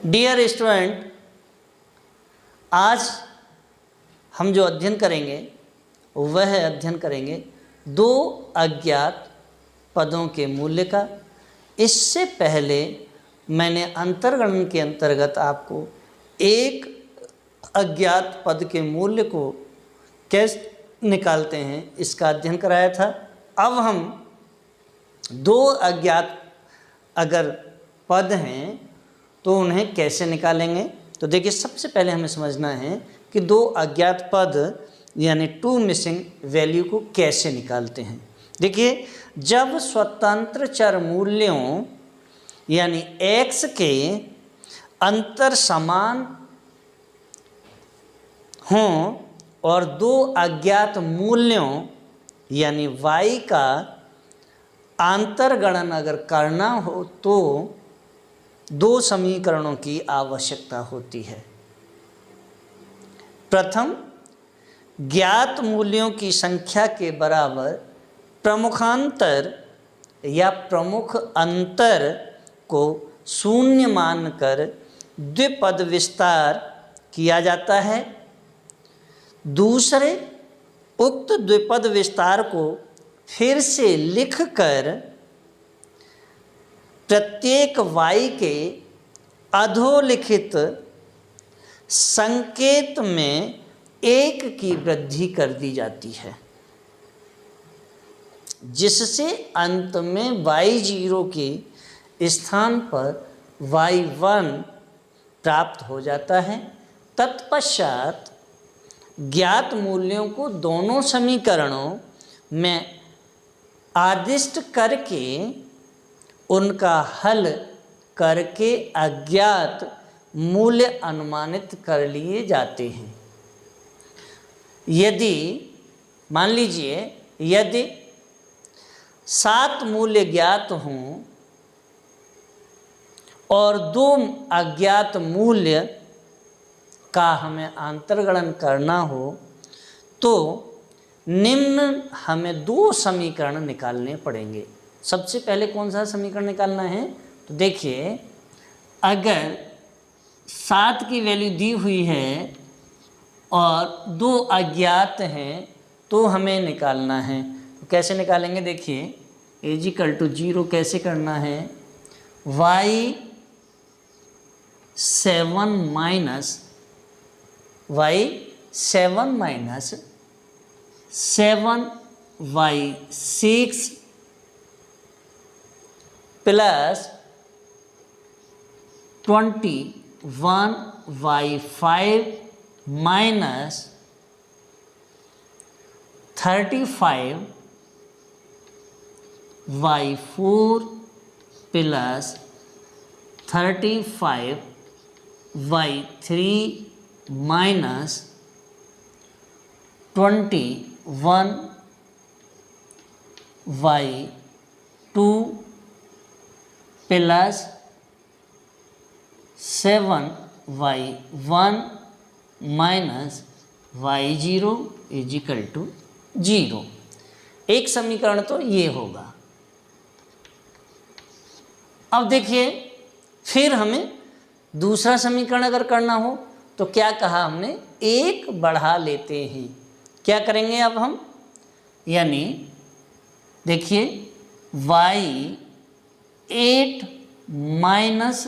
Dear student, आज हम जो अध्ययन करेंगे वह अध्ययन करेंगे दो अज्ञात पदों के मूल्य का। इससे पहले मैंने अंतर्गणन के अंतर्गत आपको एक अज्ञात पद के मूल्य को कैसे निकालते हैं इसका अध्ययन कराया था। अब हम दो अज्ञात अगर पद हैं तो उन्हें कैसे निकालेंगे। तो देखिए, सबसे पहले हमें समझना है कि दो अज्ञात पद यानी टू मिसिंग वैल्यू को कैसे निकालते हैं। देखिए, जब स्वतंत्र चर मूल्यों यानी x के अंतर समान हों और दो अज्ञात मूल्यों यानी y का अंतर्गणन अगर करना हो तो दो समीकरणों की आवश्यकता होती है। प्रथम, ज्ञात मूल्यों की संख्या के बराबर प्रमुखांतर या प्रमुख अंतर को शून्य मानकर द्विपद विस्तार किया जाता है। दूसरे, उक्त द्विपद विस्तार को फिर से लिखकर प्रत्येक y के अधोलिखित संकेत में एक की वृद्धि कर दी जाती है, जिससे अंत में y0 के स्थान पर y1 प्राप्त हो जाता है। तत्पश्चात ज्ञात मूल्यों को दोनों समीकरणों में आदिष्ट करके उनका हल करके अज्ञात मूल्य अनुमानित कर लिए जाते हैं। यदि मान लीजिए यदि 7 मूल्य ज्ञात हों और 2 अज्ञात मूल्य का हमें अंतर्गणन करना हो तो निम्न हमें 2 समीकरण निकालने पड़ेंगे। सबसे पहले कौन सा समीकरण निकालना है? तो देखिए, अगर 7 की वैल्यू दी हुई है और 2 अज्ञात हैं तो हमें निकालना है। तो कैसे निकालेंगे? देखिए, =0 कैसे करना है? y7 minus 7y6 plus 21y5 minus 35y4 plus 35y3 minus 21y2 plus 7y1 minus y0 =0। एक समीकरण तो ये होगा। अब देखिए, फिर हमें दूसरा समीकरण अगर करना हो तो क्या कहा हमने? एक बढ़ा लेते हैं। क्या करेंगे अब हम? यानी देखिए, y8 minus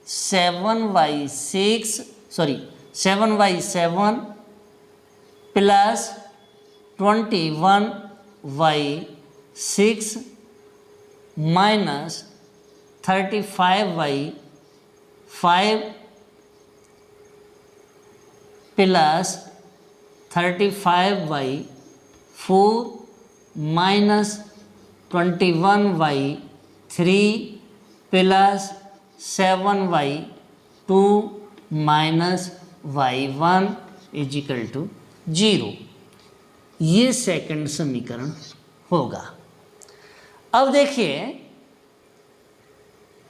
7y7 plus 21y6 minus 35y5 plus 35y4 minus 21y3 plus 7y2 minus y1 =0। ये सेकंड समीकरण होगा। अब देखिए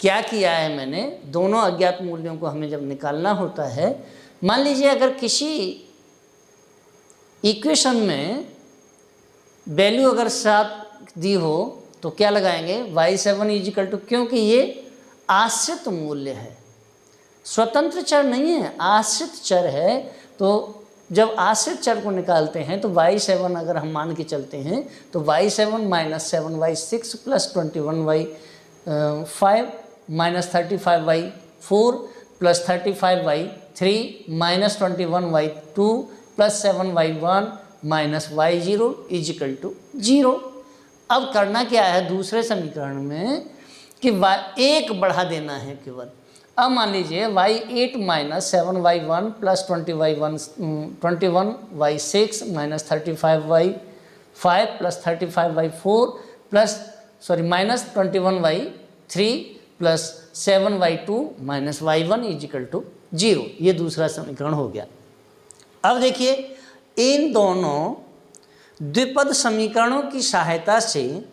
क्या किया है मैंने। दोनों अज्ञात मूल्यों को हमें जब निकालना होता है, मान लीजिए अगर किसी इक्वेशन में वैल्यू अगर 7 दी हो तो क्या लगाएंगे? y7 = क्योंकि ये आश्रित मूल्य है, स्वतंत्र चर नहीं है, आश्रित चर है। तो जब आश्रित चर को निकालते हैं तो y7 अगर हम मान के चलते हैं तो y7 minus 7y6 plus 21y5 minus 35y4 plus 35y3 minus 21y2 plus 7y1 minus y0 is equal to 0। अब करना क्या है दूसरे समीकरण में कि एक बढ़ा देना है केवल। अब मान लीजिए y8 minus 7y1 plus 21y6 minus 35y5 plus 35y4 plus minus 21y3 plus 7y2 minus y1 is equal to 0। ये दूसरा समीकरण हो गया। अब देखिए इन दोनों द्विपद समीकरणों की सहायता से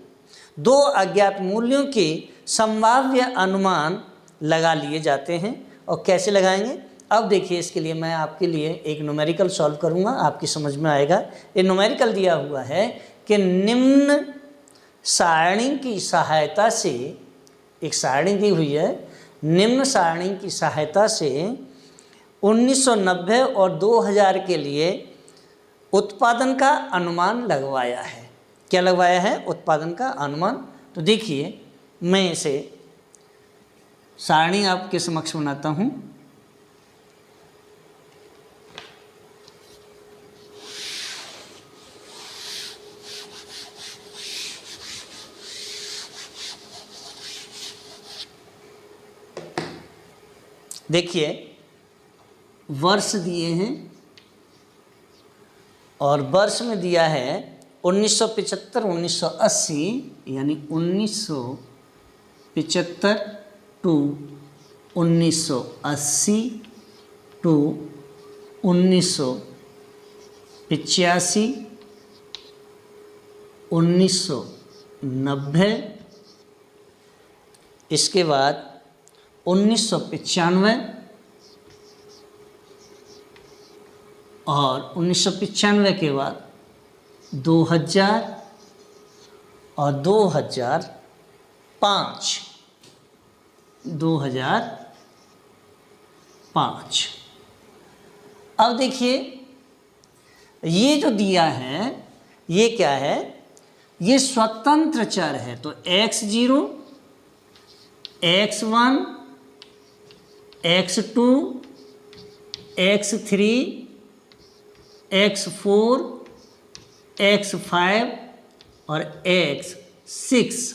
दो अज्ञात मूल्यों के संभाव्य अनुमान लगा लिए जाते हैं। और कैसे लगाएंगे, अब देखिए इसके लिए मैं आपके लिए एक न्यूमेरिकल सॉल्व करूंगा, आपकी समझ में आएगा। ये न्यूमेरिकल दिया हुआ है कि निम्न सारणी की सहायता से, एक सारणी दी हुई है, निम्न सारणी की सहायता से 1990 और 2000 के लिए उत्पादन का अनुमान लगवाया है। क्या लगवाया है? उत्पादन का अनुमान। तो देखिए मैं इसे सारणी आपके समक्ष बनाता हूं। देखिए वर्ष दिए हैं और वर्ष में दिया है 1975 1980, यानी 1975 टू 1980 टू 1985 1990, इसके बाद 1995 और 1995 के बाद 2000 और 2005। अब देखिए ये जो दिया है ये क्या है, ये स्वतंत्र चर है। तो x0 x1 x2 x3 x4 x5 और x6।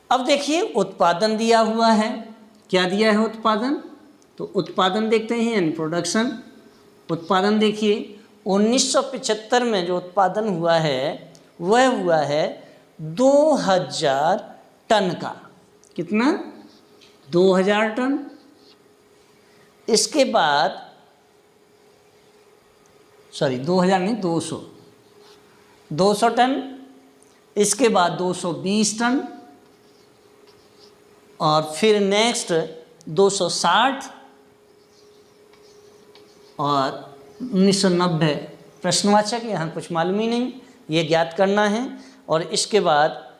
अब देखिए उत्पादन दिया हुआ है। क्या दिया है उत्पादन? तो उत्पादन देखते हैं, यानी प्रोडक्शन। उत्पादन देखिए 1975 में जो उत्पादन हुआ है वह हुआ है 2000 टन का। कितना? 2000 टन। इसके बाद 2000 नहीं 200 टन। इसके बाद 220 टन और फिर नेक्स्ट 260 और 1990 प्रश्नवाचक, यहाँ कुछ मालूम ही नहीं, ये ज्ञात करना है। और इसके बाद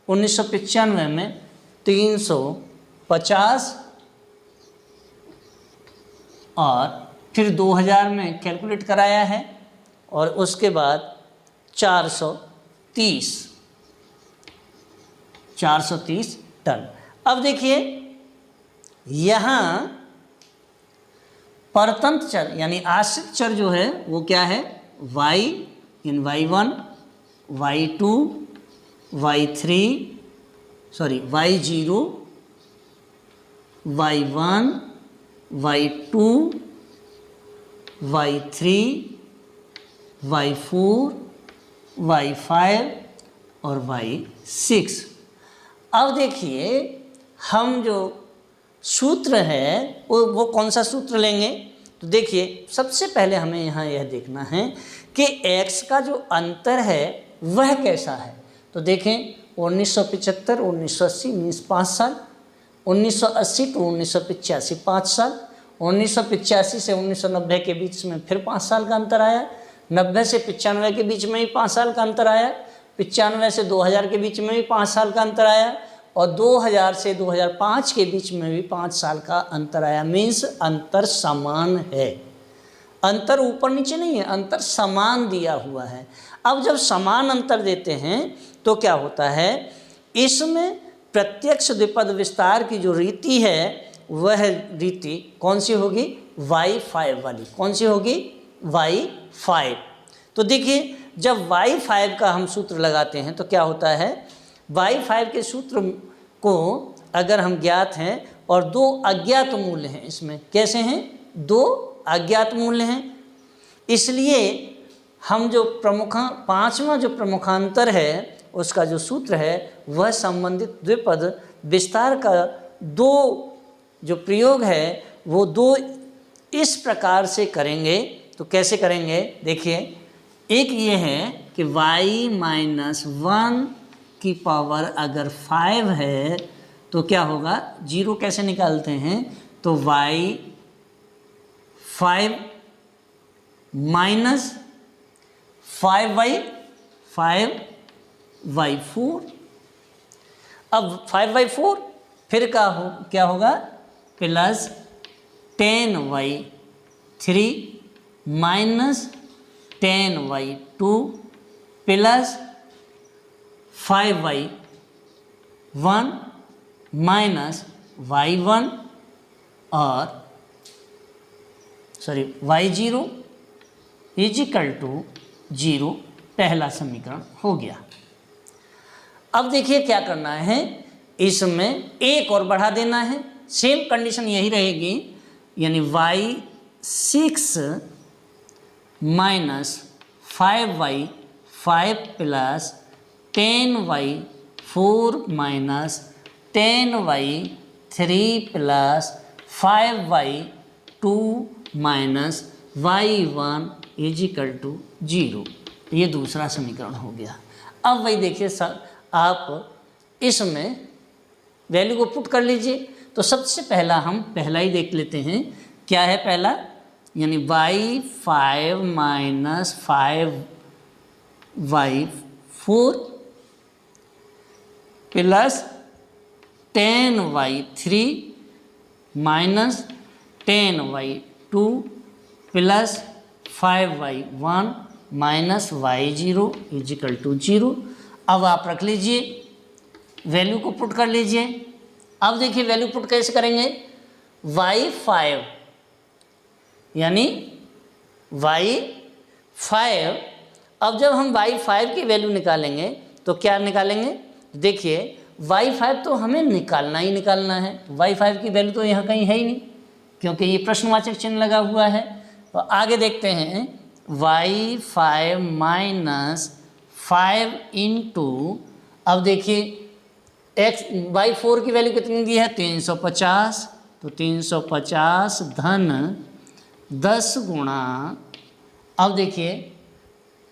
1995 में 350 और फिर 2000 में कैलकुलेट कराया है और उसके बाद 430 टन। अब देखिए यहाँ परतंत्र चर यानी आश्रित चर जो है वो क्या है, y इन y1 y2 y3 y0 y1 y2 y3 y4 y5 और y6। अब देखिए हम जो सूत्र है वो कौन सा सूत्र लेंगे? तो देखिए सबसे पहले हमें यहाँ यह देखना है कि x का जो अंतर है वह कैसा है। तो देखें 1975 1980 मीन्स 5 साल, 1980 टू 1985 5 साल, 1985 से 1990 के बीच में फिर 5 साल का अंतर आया, 90 से 95 के बीच में भी 5 साल का अंतर आया, 95 से 2000 के बीच में भी 5 साल का अंतर आया और 2000 से 2005 के बीच में भी 5 साल का अंतर आया, मीन्स अंतर समान है, अंतर ऊपर नीचे नहीं है, अंतर समान दिया हुआ है। अब जब समान अंतर देते हैं तो क्या होता है, इसमें प्रत्यक्ष द्विपद विस्तार की जो रीति है वह रीति कौन सी होगी, y5 वाली। कौन सी होगी, y5। तो देखिए जब y5 का हम सूत्र लगाते हैं तो क्या होता है, y5 के सूत्र को अगर हम ज्ञात हैं और 2 अज्ञात मूल्य हैं, इसमें कैसे हैं, 2 अज्ञात मूल्य हैं, इसलिए हम जो पांचवा जो प्रमुखांतर है उसका जो सूत्र है वह संबंधित द्विपद विस्तार का 2 जो प्रयोग है वो 2 इस प्रकार से करेंगे। तो कैसे करेंगे, देखिए एक ये है कि y-1 की पावर अगर 5 है तो क्या होगा, 0 कैसे निकालते हैं, तो y5 माइनस 5y4। अब 5/4 फिर क्या होगा, plus 10y3 minus 10y2 plus 5y1 minus y1 और y0 इजिकल टू 0, पहला समीकरण हो गया। अब देखिए क्या करना है, इसमें एक और बढ़ा देना है, सेम कंडीशन यही रहेगी, यानी y6 minus 5y5 plus 10y4 minus 10y3 plus 5y2 minus y1 is equal to 0। ये दूसरा समीकरण हो गया। अब वही देखिए आप इसमें वैल्यू को पुट कर लीजिए। तो सबसे पहला हम पहला ही देख लेते हैं, क्या है पहला, यानी y5 minus 5y4 plus 10y3 minus 10y2 plus 5y1 minus y0 is equal to 0। अब आप रख लीजिए, वैल्यू को पुट कर लीजिए। अब देखिए वैल्यू पुट कैसे करेंगे, y5 यानी y5, अब जब हम y5 की वैल्यू निकालेंगे तो क्या निकालेंगे, देखिए y5 तो हमें निकालना ही निकालना है, y5 की वैल्यू तो यहाँ कहीं है ही नहीं क्योंकि ये प्रश्नवाचक चिन्ह लगा हुआ है। तो आगे देखते हैं, y5 माइनस 5 इंटू, अब देखिए y4 की वैल्यू कितनी दी है, 350, तो 350 धन 10 गुणा, अब देखिए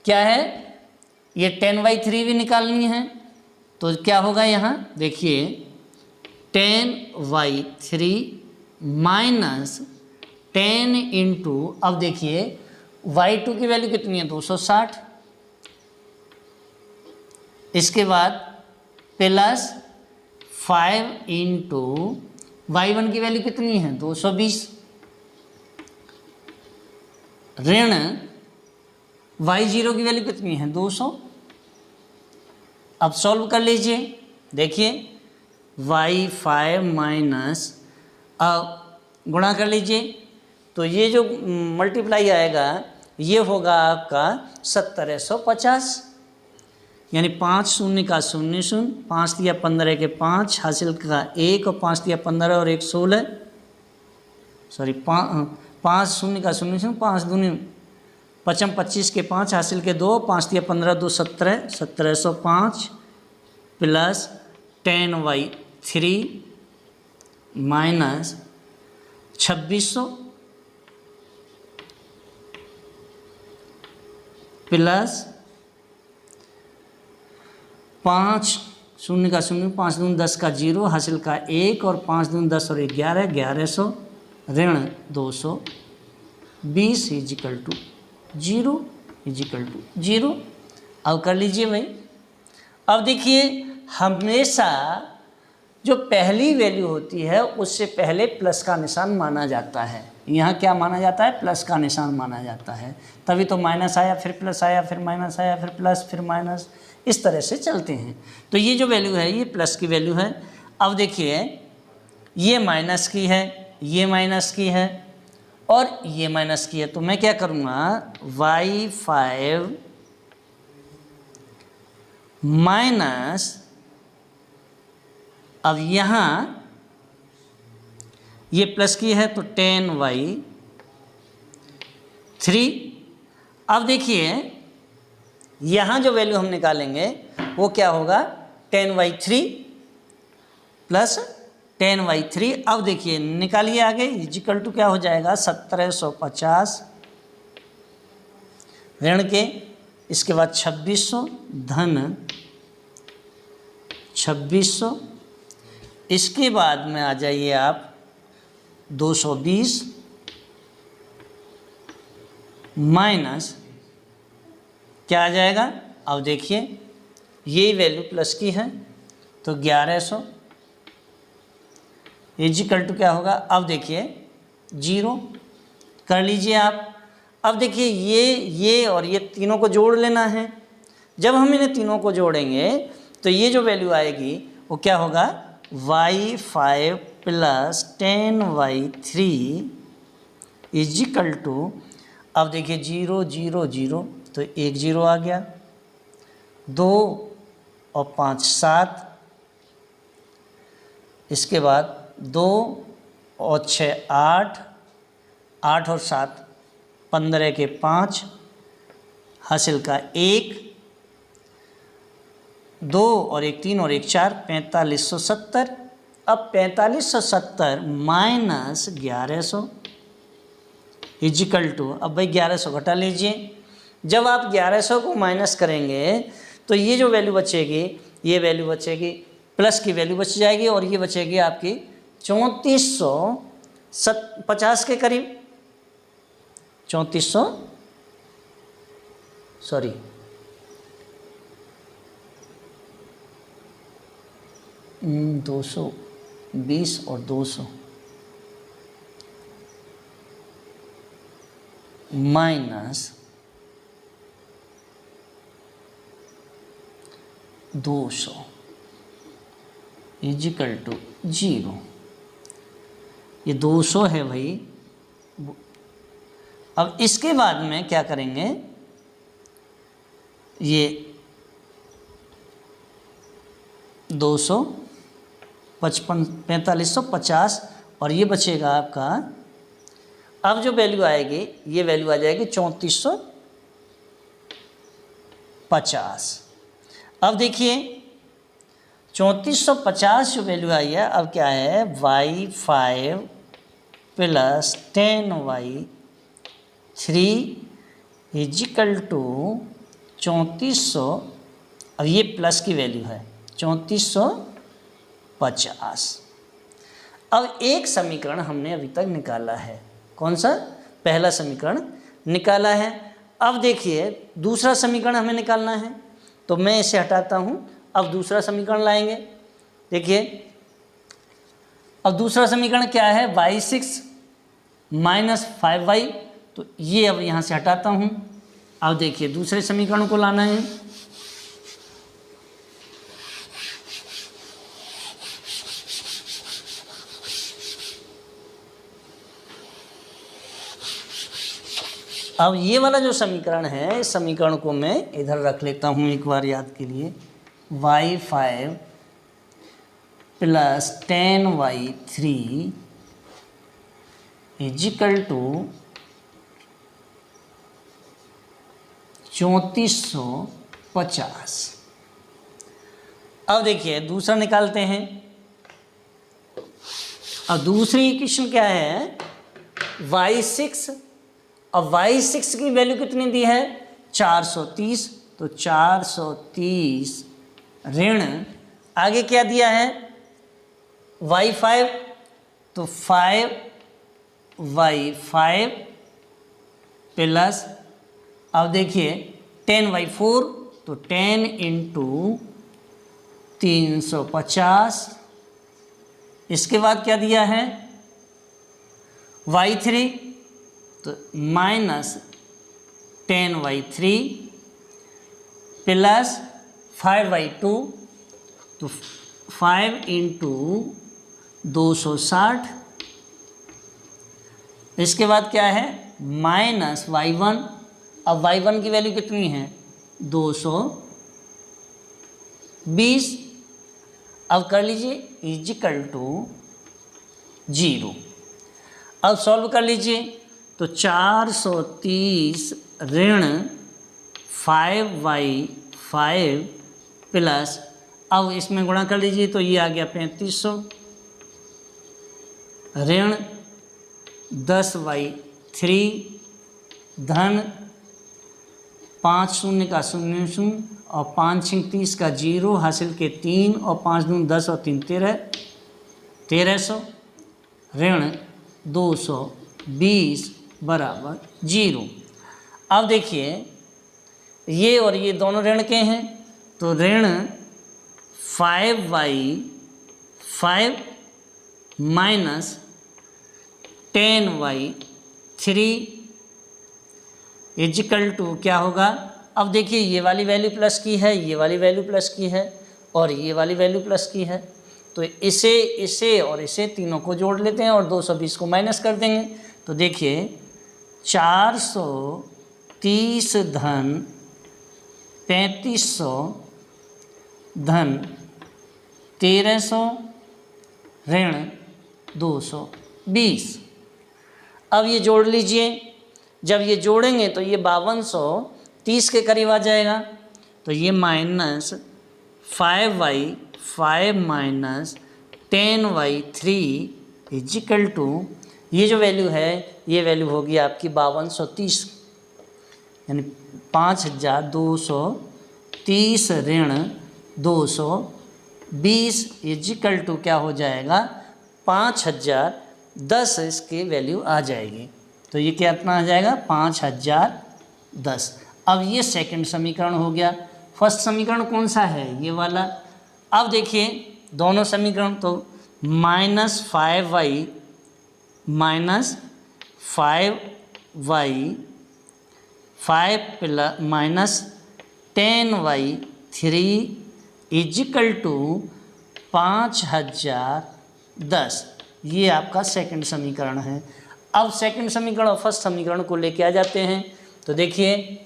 क्या है, ये 10y3 भी निकालनी है, तो क्या होगा यहाँ, देखिए 10y3 माइनस 10 इंटू, अब देखिए y2 की वैल्यू कितनी है, 260, इसके बाद प्लस 5 इंटू y1 की वैल्यू कितनी है, 220, ऋण y0 की वैल्यू कितनी है, 200। अब सॉल्व कर लीजिए, देखिए y5 माइनस, अब गुणा कर लीजिए, तो ये जो मल्टीप्लाई आएगा ये होगा आपका 1750, यानी 5 शून्य का 0 0, 5 दिया 15 के 5, हासिल का 1 और 5 दिया 15 और 1 16, 5 शून्य का 0 0, 5 दूनी 25 के 5, हासिल के 2, 5 दिया 15 2 17, 1705 प्लस 10y3 माइनस 2600 प्लस 5 शून्य का 0, 5 दूनी 10 का 0, हासिल का 1 और 5 दूनी 10 और 11, 1100 ऋण 220 इजिकल टू 0 इजिकल टू 0। अब कर लीजिए भाई। अब देखिए हमेशा जो पहली वैल्यू होती है उससे पहले प्लस का निशान माना जाता है। यहाँ क्या माना जाता है? प्लस का निशान माना जाता है। तभी तो माइनस आया, फिर प्लस आया, फिर माइनस आया, फिर प्लस, फिर माइनस, इस तरह से चलते हैं। तो ये जो वैल्यू है ये प्लस की वैल्यू है। अब देखिए ये माइनस की है, ये माइनस की है और ये माइनस की है। तो मैं क्या करूँगा, y5 माइनस, अब यहाँ ये प्लस की है तो 10y3। अब देखिए यहाँ जो वैल्यू हम निकालेंगे वो क्या होगा, 10y3 प्लस 10y3। अब देखिए निकालिए आगे, इजिकल टू क्या हो जाएगा, 1750 ऋण के, इसके बाद 2600 धन 2600, इसके बाद में आ जाइए आप 220 माइनस क्या आ जाएगा। अब देखिए ये वैल्यू प्लस की है तो 1100 इजिकल टू क्या होगा, अब देखिए 0 कर लीजिए आप। अब देखिए ये और ये तीनों को जोड़ लेना है। जब हम इन्हें तीनों को जोड़ेंगे तो ये जो वैल्यू आएगी वो क्या होगा, y5 plus 10y3 is equal to, अब देखिए 0 0 0 तो 1 0 आ गया, 2 और 5 7, इसके बाद 2 और 6 8, 8 और 7 15 के 5, हासिल का 1, 2 और 1 3 और 1 4, 4570। अब 4570 माइनस 1100 इजिकल टू, अब भाई 1100 घटा लीजिए। जब आप 1100 को माइनस करेंगे तो ये जो वैल्यू बचेगी, ये वैल्यू बचेगी, प्लस की वैल्यू बच जाएगी और ये बचेगी आपकी 3450 के करीब, 3400 सॉरी 220 और 200 माइनस 200 इजिकल टू 0। ये 200 है भाई। अब इसके बाद में क्या करेंगे, ये 4550 और ये बचेगा आपका, अब जो वैल्यू आएगी ये वैल्यू आ जाएगी 3450। अब देखिए 3450 जो वैल्यू आई है, अब क्या है, y5 plus 10y3 is equal to 3400, अब ये प्लस की वैल्यू है 3450। अब एक समीकरण हमने अभी तक निकाला है, कौन सा, पहला समीकरण निकाला है। अब देखिए दूसरा समीकरण हमें निकालना है, तो मैं इसे हटाता हूँ, अब दूसरा समीकरण लाएंगे। देखिए अब दूसरा समीकरण क्या है, y6 माइनस 5y, तो ये अब यहाँ से हटाता हूँ। अब देखिए दूसरे समीकरण को लाना है, अब ये वाला जो समीकरण है, इस समीकरण को मैं इधर रख लेता हूँ एक बार याद के लिए, y5 plus 10y3 is equal to 3450। अब देखिए दूसरा निकालते हैं। अब दूसरी इक्वेशन क्या है, y6, अब y6 की वैल्यू कितनी दी है, 430, तो 430 ऋण आगे क्या दिया है, y5, तो 5y5 प्लस, अब देखिए 10y4, तो 10 इंटू 350 इसके बाद क्या दिया है y3, तो -10y3 प्लस 5y2, तो 5 × 260। इसके बाद क्या है -y1, अब y1 की वैल्यू कितनी है 220। अब कर लीजिए = 0। अब सॉल्व कर लीजिए, तो 430 ऋण 5y5 प्लस, अब इसमें गुणा कर लीजिए तो ये आ गया 3500 ऋण 10y3 धन 5 शून्य का 0 0 और 5 6 30 का 0 हासिल के 3 और 5 दूनी 10 और 3 13 1300 ऋण 220 बराबर 0। अब देखिए ये और ये दोनों ऋण के हैं, तो ऋण 5y5 minus 10y3 is equal to क्या होगा। अब देखिए ये वाली वैल्यू प्लस की है, ये वाली वैल्यू प्लस की है और ये वाली वैल्यू प्लस की है, तो इसे और इसे तीनों को जोड़ लेते हैं और 220 को माइनस कर देंगे। तो देखिए 430 धन 3500 धन 1300 ऋण 220। अब ये जोड़ लीजिए, जब ये जोड़ेंगे तो ये 5230 के करीब आ जाएगा। तो ये -5y5 minus 10y3 is equal to, ये जो वैल्यू है ये वैल्यू होगी आपकी 5230, यानी 5230 ऋण 220 इजिकल टू क्या हो जाएगा 5010, इसकी वैल्यू आ जाएगी। तो ये कितना आ जाएगा 5010। अब ये सेकंड समीकरण हो गया। फर्स्ट समीकरण कौन सा है ये वाला। अब देखिए दोनों समीकरण, तो -5y minus 5y5 plus minus 10y3 is equal to 5010, ये आपका सेकंड समीकरण है। अब सेकंड समीकरण और फर्स्ट समीकरण को लेके आ जाते हैं। तो देखिए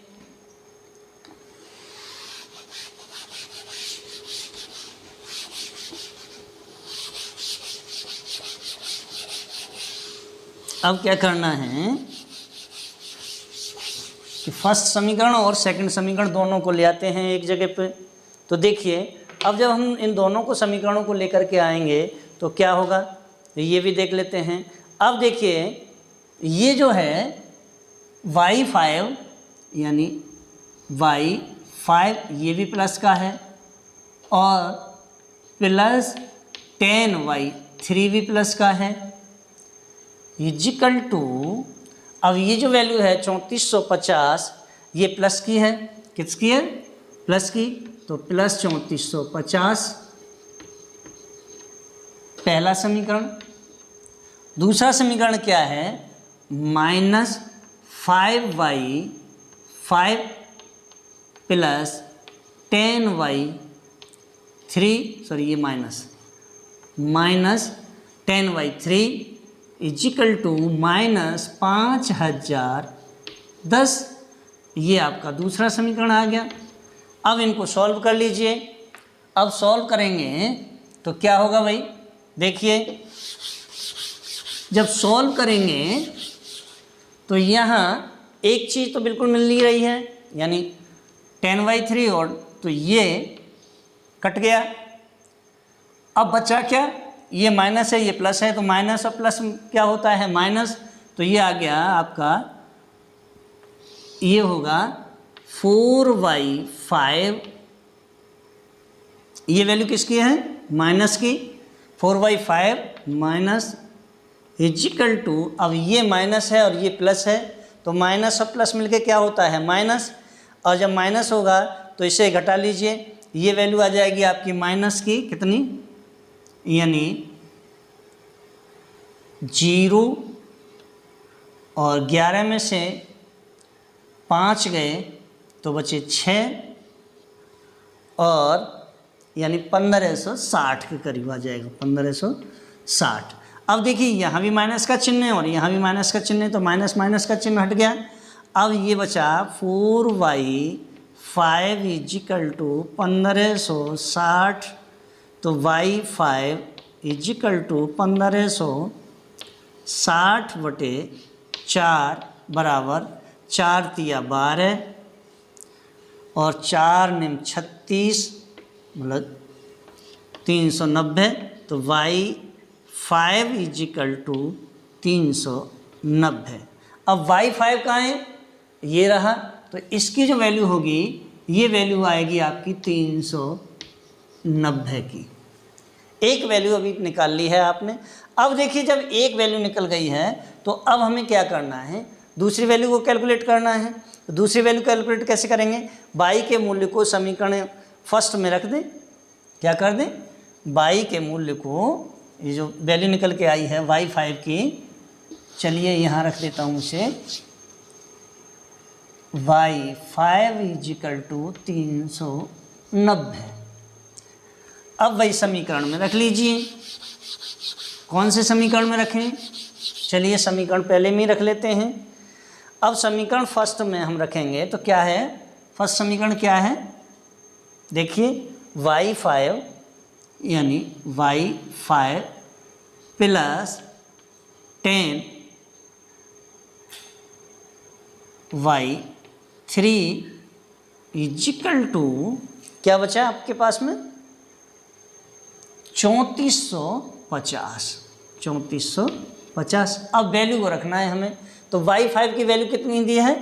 अब क्या करना है कि फर्स्ट समीकरण और सेकंड समीकरण दोनों को ले आते हैं एक जगह पे। तो देखिए अब जब हम इन दोनों को समीकरणों को लेकर के आएंगे तो क्या होगा, तो ये भी देख लेते हैं। अब देखिए ये जो है y5 यानी y5 ये भी प्लस का है और प्लस 10y3 भी प्लस का है इजिकल टू, अब ये जो वैल्यू है 3450 ये प्लस की है, किसकी है प्लस की, तो प्लस 3450 पहला समीकरण। दूसरा समीकरण क्या है -5y5 प्लस 10y3, सॉरी ये माइनस 10y3 इजिकल टू -5010, ये आपका दूसरा समीकरण आ गया। अब इनको सॉल्व कर लीजिए। अब सॉल्व करेंगे तो क्या होगा भाई, देखिए जब सॉल्व करेंगे तो यहाँ एक चीज़ तो बिल्कुल मिल नहीं रही है, यानी 10y3 और तो ये कट गया। अब बचा क्या, ये माइनस है ये प्लस है, तो माइनस और प्लस क्या होता है माइनस, तो ये आ गया आपका, ये होगा 4y5, ये वैल्यू किसकी है माइनस की, 4y5 माइनस इजिकल टू, अब ये माइनस है और ये प्लस है, तो माइनस और प्लस मिलके क्या होता है माइनस, और जब माइनस होगा तो इसे घटा लीजिए, ये वैल्यू आ जाएगी आपकी माइनस की कितनी, यानी 0 और 11 में से 5 गए तो बचे 6 और यानी 1560 के करीब आ जाएगा, 1560। अब देखिए यहाँ भी माइनस का चिन्ह है और यहाँ भी माइनस का चिन्ह है, तो माइनस माइनस का चिन्ह हट गया। अब ये बचा 4y5 इजिकल टू 1560, तो y5 इजिकल टू 1560 बटे 4 बराबर 4 तिया 12 और 4 निम 36 मतलब 390, तो y5 इजिकल टू 390। अब y5 कहाँ है, ये रहा, तो इसकी जो वैल्यू होगी ये वैल्यू आएगी आपकी 390 की। एक वैल्यू अभी निकाल ली है आपने। अब देखिए जब एक वैल्यू निकल गई है तो अब हमें क्या करना है, दूसरी वैल्यू को कैलकुलेट करना है। तो दूसरी वैल्यू कैलकुलेट कैसे करेंगे, y के मूल्य को समीकरण फर्स्ट में रख दें। क्या कर दें, y के मूल्य को, ये जो वैल्यू निकल के आई है y5 की, चलिए यहाँ रख देता हूँ इसे, y5 इजिकल टू 390। अब वही समीकरण में रख लीजिए। कौन से समीकरण में रखें, चलिए समीकरण पहले में ही रख लेते हैं। अब समीकरण फर्स्ट में हम रखेंगे तो क्या है, फर्स्ट समीकरण क्या है, देखिए y5 यानी y5 plus 10y3 is equal to क्या बचा आपके पास में 3450। अब वैल्यू को रखना है हमें, तो y5 की वैल्यू कितनी दी है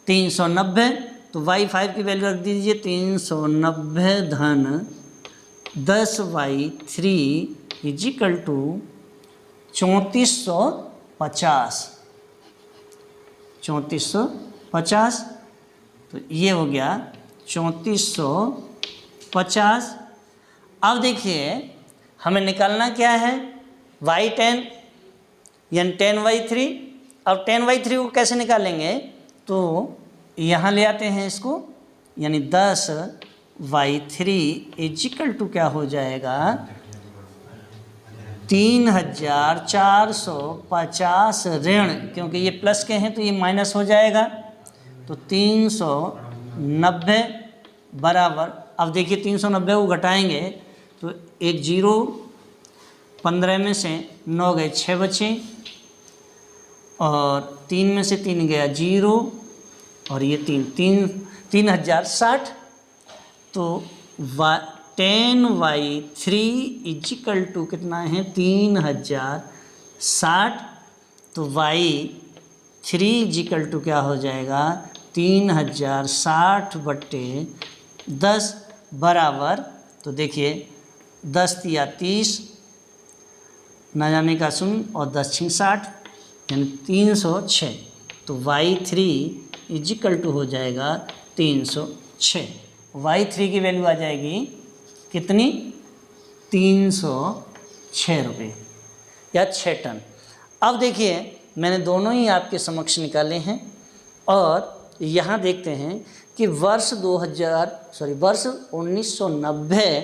390, तो y5 की वैल्यू रख दीजिए 390 धन 10y3 इजिकल टू 3450। तो ये हो गया 3450। अब देखिए हमें निकालना क्या है y10 यानी 10y3। अब 10y3 को कैसे निकालेंगे, तो यहाँ ले आते हैं इसको, यानी 10y3 इजिकल टू क्या हो जाएगा 3450 ऋण, क्योंकि ये प्लस के हैं तो ये माइनस हो जाएगा, तो 390 बराबर। अब देखिए 390 को घटाएंगे तो एक 0, 15 में से 9 गए 6 बचे और 3 में से 3 गया 0 और ये 3060। तो 10y3 इजिकल टू कितना है 3060, तो y3 इजिकल टू क्या हो जाएगा 3060 बटे 10 बराबर। तो देखिए 10 तिया 30, न जाने का 0 और 10 6 60 यानी 306, तो y3 इजिकल टू हो जाएगा 306। y3 की वैल्यू आ जाएगी कितनी 306 रुपये या 6 टन। अब देखिए मैंने दोनों ही आपके समक्ष निकाले हैं और यहाँ देखते हैं कि वर्ष 1990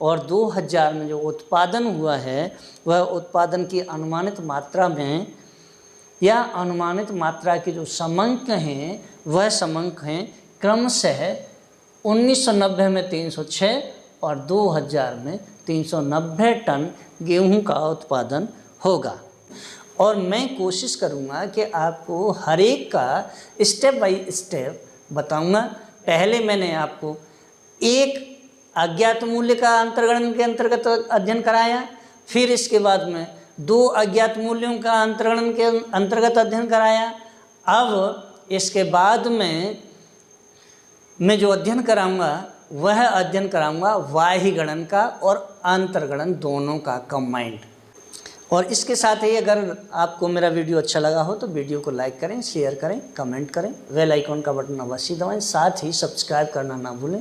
और 2000 में जो उत्पादन हुआ है वह उत्पादन की अनुमानित मात्रा में या अनुमानित मात्रा के जो समंक हैं वह समंक हैं क्रमशः 1990 में 306 और 2000 में 390 टन गेहूं का उत्पादन होगा। और मैं कोशिश करूंगा कि आपको हर एक का स्टेप बाय स्टेप बताऊंगा। पहले मैंने आपको एक अज्ञात मूल्य का अंतर्गणन के अंतर्गत अध्ययन कराया, फिर इसके बाद में 2 अज्ञात मूल्यों का अंतर्गणन के अंतर्गत अध्ययन कराया। अब इसके बाद में मैं जो अध्ययन कराऊंगा वह अध्ययन कराऊंगा बाह्य गणन का और अंतर्गणन दोनों का कंबाइंड। और इसके साथ ही अगर आपको मेरा वीडियो अच्छा लगा हो तो वीडियो को लाइक करें, शेयर करें, कमेंट करें, बेल आइकॉन का बटन अवश्य दबाएं, साथ ही सब्सक्राइब करना ना भूलें